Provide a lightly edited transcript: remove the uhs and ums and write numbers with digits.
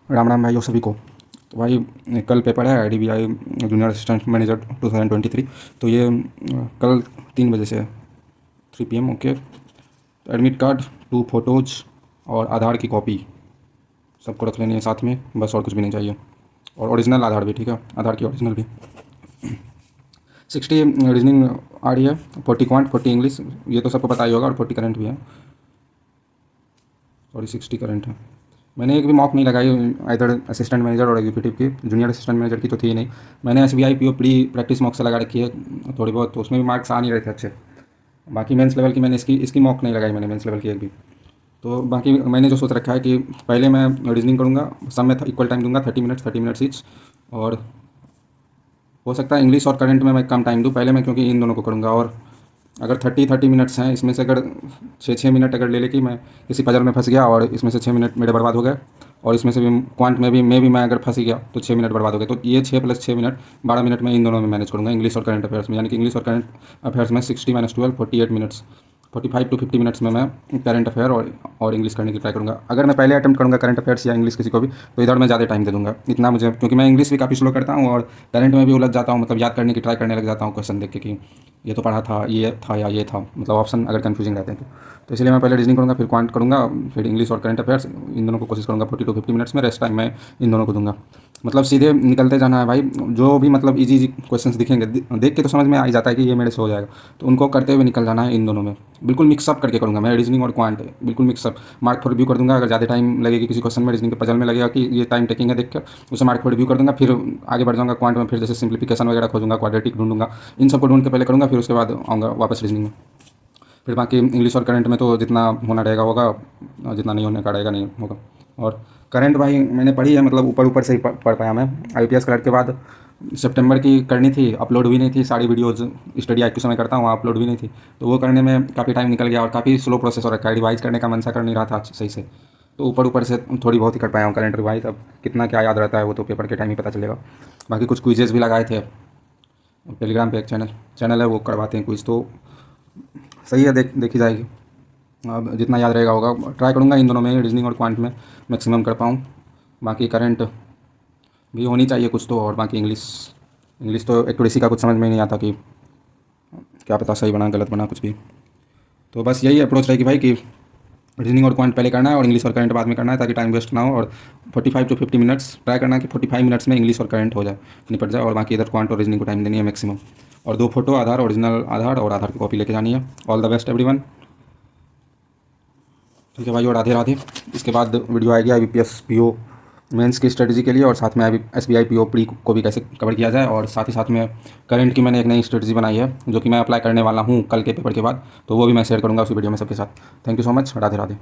राम राम भाइयों सभी को। तो भाई कल पेपर है IDBI जूनियर असिस्टेंट मैनेजर 2023। तो ये कल 3 बजे से 3 PM। ओके। तो एडमिट कार्ड, 2 फोटोज़ और आधार की कॉपी सबको रख लेनी है साथ में, बस और कुछ भी नहीं चाहिए। और ओरिजिनल आधार भी, ठीक है, आधार की ओरिजिनल भी। 60 रीजनिंग आ रही है, 40 क्वांट, 40 इंग्लिश, ये तो सबको पता ही होगा, और 40 करंट भी है। सॉरी, 60 करंट है। मैंने एक भी मॉक नहीं लगाई इधर असिस्टेंट मैनेजर और एग्जीक्यूटिव की। जूनियर असिस्टेंट मैनेजर की तो थी ही नहीं। मैंने SBI PO pre practice mock से लगा रखी है थोड़ी बहुत, तो उसमें भी मार्क्स आ नहीं रहे थे अच्छे। बाकी मेंस लेवल की मैंने इसकी मॉक नहीं लगाई, मैंने मेंस लेवल की एक भी। तो बाकी मैंने जो सोच रखा है कि पहले मैं रीजनिंग करूँगा, सब में इक्वल टाइम दूंगा, 30 मिनट्स ईच। और हो सकता है इंग्लिश और करंट में मैं कम टाइम दूँ पहले मैं, क्योंकि इन दोनों को करूँगा। और अगर 30 मिनट्स हैं, इसमें से अगर 6 मिनट अगर ले कि मैं किसी पजल में फंस गया और इसमें से 6 मिनट मेरे बर्बाद हो गए, और इसमें से भी क्वांट में भी मैं अगर फंस गया तो 6 मिनट बर्बाद हो गए, तो ये 6 + 6 मिनट 12 मिनट में इन दोनों में मैनेज करूँगा, इंग्लिश और करंट अफेयर्स में। यानी कि इंग्लिश और करंट अफेयर्स में 60 - 12 48 मिनट्स, 45 to 50 मिनट्स में मैं करंट अफेयर और इंग्लिश करने की ट्राई करूँगा। अगर मैं पहले अटैम्प्ट करूँगा करंट अफेयर्स या इंग्लिश किसी को भी, तो इधर मैं ज़्यादा टाइम दे दूँगा इतना मुझे, क्योंकि मैं इंग्लिश भी काफ़ी स्लो करता हूँ और करंट में भी उलझ जाता हूँ, मतलब याद करने की ट्राई करने लग जाता हूँ क्वेश्चन देख के कि ये तो पढ़ा था, ये था या ये था, मतलब ऑप्शन अगर कन्फ्यूजिंग रहते हैं तो इसलिए मैं पहले रीजनिंग करूँगा, फिर क्वांट करूँगा, फिर इंग्लिश और करंट अफेयर्स, इन दोनों को कोशिश करूँगा 40 to 50 मिनट्स में। रेस्ट टाइम मैं इन दोनों को दूंगा। मतलब सीधे निकलते जाना है भाई। जो भी मतलब इजी क्वेश्चंस दिखेंगे, देख के तो समझ में आ ही जाता है कि ये मेरे से हो जाएगा, तो उनको करते हुए निकल जाना है इन दोनों में। बिल्कुल मिक्सअप करके करूँगा मैं रीजनिंग और क्वांट, बिल्कुल मिक्सअप। मार्क फॉर रिव्यू कर दूंगा, अगर ज़्यादा टाइम लगेगी किसी क्वेश्चन में, रीजनिंग के पजल में लगेगा कि ये टाइम टेकिंग है देख कर, उसे मार्क फॉर रिव्यू कर दूंगा। फिर आगे बढ़ जाऊँगा क्वांट में, फिर जैसे सिंप्लीफिकेशन वगैरह खोजूंगा, क्वाड्रेटिक ढूंढूंगा, इन सबको ढूंढ के पहले करूँगा, फिर उसके बाद आऊँगा वापस रीजनिंग में। फिर बाकी इंग्लिश और करंट में तो जितना होना रहेगा होगा, और जितना नहीं होने का रहेगा नहीं होगा। और करंट भाई मैंने पढ़ी है, मतलब ऊपर ऊपर से ही पढ़ पाया मैं। IPS क्लर्क के बाद सितंबर की करनी थी, अपलोड भी नहीं थी सारी वीडियोज़। स्टडी IQ से मैं करता हूँ, वहाँ अपलोड भी नहीं थी, तो वो करने में काफ़ी टाइम निकल गया और काफ़ी स्लो प्रोसेस हो रखा है। रिवाइज करने का मन सा कर नहीं रहा था सही से, तो ऊपर ऊपर से थोड़ी बहुत ही कर पाया हूँ करंट रिवाइज। अब कितना क्या याद रहता है वो तो पेपर के टाइम ही पता चलेगा। बाकी कुछ क्विजेज़ भी लगाए थे, टेलीग्राम पे एक चैनल है, वो करवाते हैं क्विज, तो सही है, देखी जाएगी। अब जितना याद रहेगा होगा, ट्राई करूँगा इन दोनों में, रीजनिंग और क्वांट में मैक्सिमम कर पाऊँ। बाकी करंट भी होनी चाहिए कुछ तो, और बाकी इंग्लिश तो एक्यूरेसी का कुछ समझ में नहीं आता कि क्या पता सही बना गलत बना कुछ भी। तो बस यही अप्रोच रहेगी भाई कि रीजनिंग और क्वांट पहले करना है और इंग्लिश और करंट बाद में करना है, ताकि टाइम वेस्ट ना हो। और 45 to 50 मिनट्स ट्राई करना है कि 45 मिनट्स में इंग्लिश और करंट हो जाए, निपट जाए, और बाकी इधर क्वांट और रीजनिंग को टाइम देनी है मैक्सिमम। और 2 फोटो, आधार, ओरिजिनल आधार और आधार की कॉपी लेके जानी है। All the best everyone. ठीक है भाई, और राधे राधे। इसके बाद वीडियो आएगी IBPS PO मेंस की स्ट्रेटजी के लिए, और साथ में SBI PO प्री को भी कैसे कवर किया जाए, और साथ ही साथ में करंट की मैंने एक नई स्ट्रेटजी बनाई है जो कि मैं अप्लाई करने वाला हूँ कल के पेपर के बाद, तो वो भी मैं शेयर करूँगा उसी वीडियो में सबके साथ। Thank you so much. Radhe Radhe.